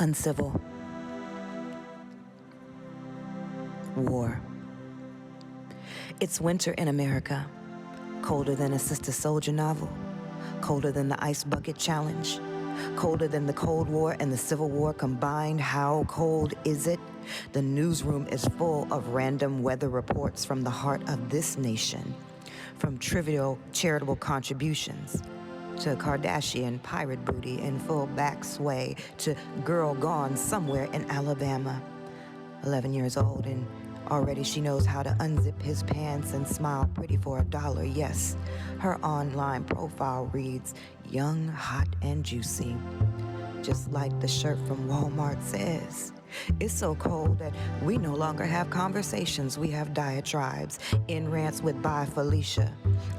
Uncivil. War. It's winter in America. Colder than a Sister Soldier novel. Colder than the Ice Bucket Challenge. Colder than the Cold War and the Civil War combined. How cold is it? The newsroom is full of random weather reports from the heart of this nation. From trivial charitable contributions to Kardashian pirate booty in full back sway to girl gone somewhere in Alabama. 11 years old and already she knows how to unzip his pants and smile pretty for $1. Yes, her online profile reads, young, hot, and juicy. Just like the shirt from Walmart says. It's so cold that we no longer have conversations, we have diatribes. In rants with Bye Felicia.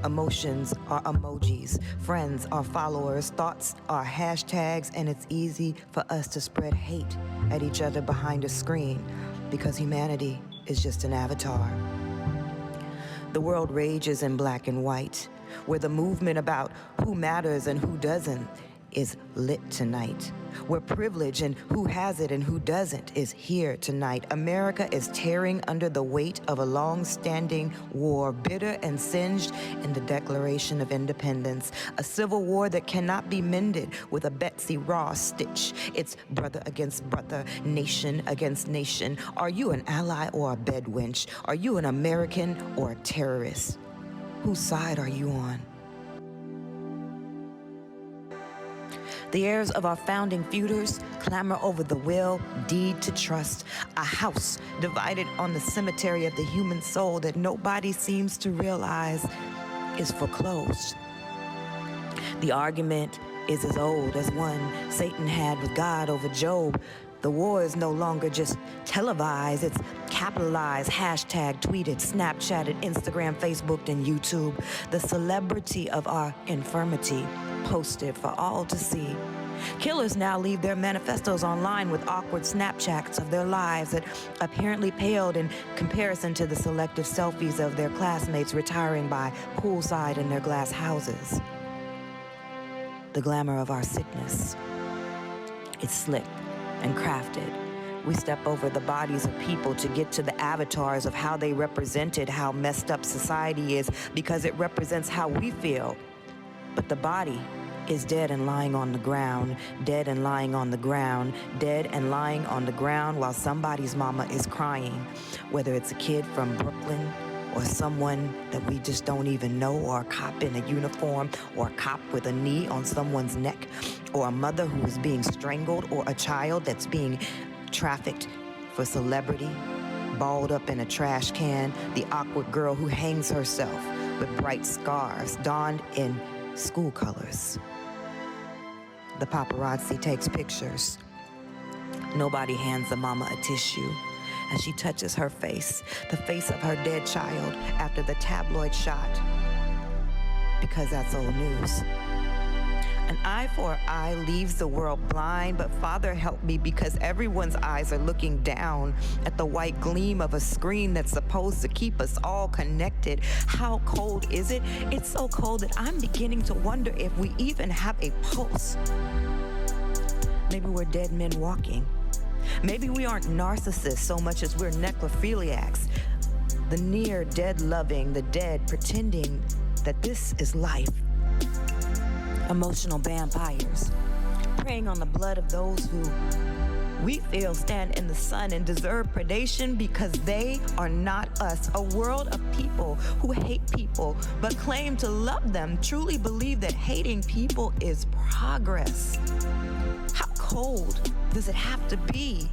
Emotions are emojis, friends are followers, thoughts are hashtags, and it's easy for us to spread hate at each other behind a screen because humanity is just an avatar. The world rages in black and white, where the movement about who matters and who doesn't is lit tonight. Where privilege and who has it and who doesn't is here tonight. America is tearing under the weight of a long-standing war, bitter and singed in the Declaration of Independence. A civil war that cannot be mended with a Betsy Ross stitch. It's brother against brother, nation against nation. Are you an ally or a bedwench? Are you an American or a terrorist? Whose side are you on? The heirs of our founding feuders clamor over the will, deed to trust, a house divided on the cemetery of the human soul that nobody seems to realize is foreclosed. The argument is as old as one Satan had with God over Job. The war is no longer just televised, it's capitalized, hashtag, tweeted, Snapchatted, Instagram, Facebooked, and YouTube. The celebrity of our infirmity posted for all to see. Killers now leave their manifestos online with awkward Snapchats of their lives that apparently paled in comparison to the selective selfies of their classmates retiring by poolside in their glass houses. The glamour of our sickness. It's slick and crafted. We step over the bodies of people to get to the avatars of how they represented how messed up society is because it represents how we feel. But the body is dead and lying on the ground, dead and lying on the ground, dead and lying on the ground while somebody's mama is crying, whether it's a kid from Brooklyn or someone that we just don't even know, or a cop in a uniform, or a cop with a knee on someone's neck, or a mother who is being strangled, or a child that's being trafficked for celebrity, balled up in a trash can, the awkward girl who hangs herself with bright scarves donned in school colors. The paparazzi takes pictures. Nobody hands the mama a tissue as she touches her face, the face of her dead child after the tabloid shot, because that's old news. An eye for an eye leaves the world blind, but Father help me, because everyone's eyes are looking down at the white gleam of a screen that's supposed to keep us all connected. How cold is it? It's so cold that I'm beginning to wonder if we even have a pulse. Maybe we're dead men walking. Maybe we aren't narcissists so much as we're necrophiliacs. The near dead loving the dead, pretending that this is life. Emotional vampires, preying on the blood of those who we feel stand in the sun and deserve predation because they are not us. A world of people who hate people but claim to love them, truly believe that hating people is progress. How cold does it have to be?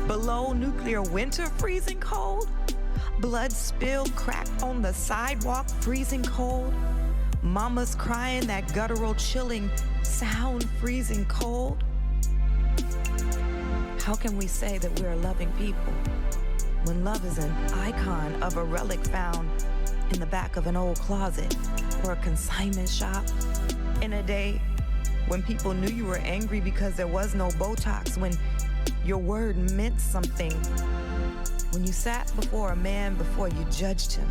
Below nuclear winter, freezing cold? Blood spilled, crack on the sidewalk, freezing cold? Mamas crying, that guttural chilling sound, freezing cold? How can we say that we're loving people when love is an icon of a relic found in the back of an old closet or a consignment shop? In a day when people knew you were angry because there was no Botox, when your word meant something, when you sat before a man before you judged him,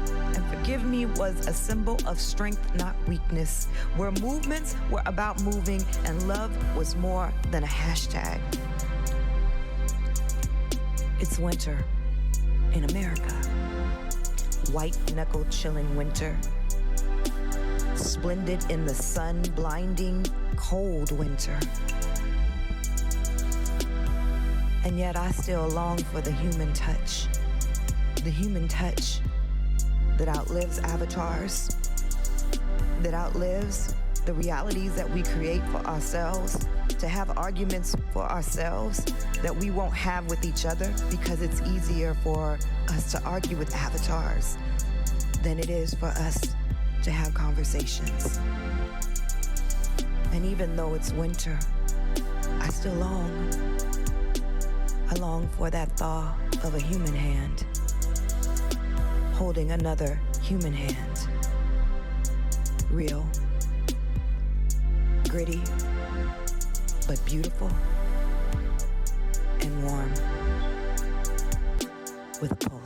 and Forgive me was a symbol of strength, not weakness, where movements were about moving and love was more than a hashtag. It's winter in America. White knuckle chilling winter. Splendid in the sun, blinding, cold winter. And yet I still long for the human touch. The human touch that outlives avatars, that outlives the realities that we create for ourselves, to have arguments for ourselves that we won't have with each other because it's easier for us to argue with avatars than it is for us to have conversations. And even though it's winter, I still long. I long for that thaw of a human hand, holding another human hand. Real, gritty, but beautiful and warm with a pulse.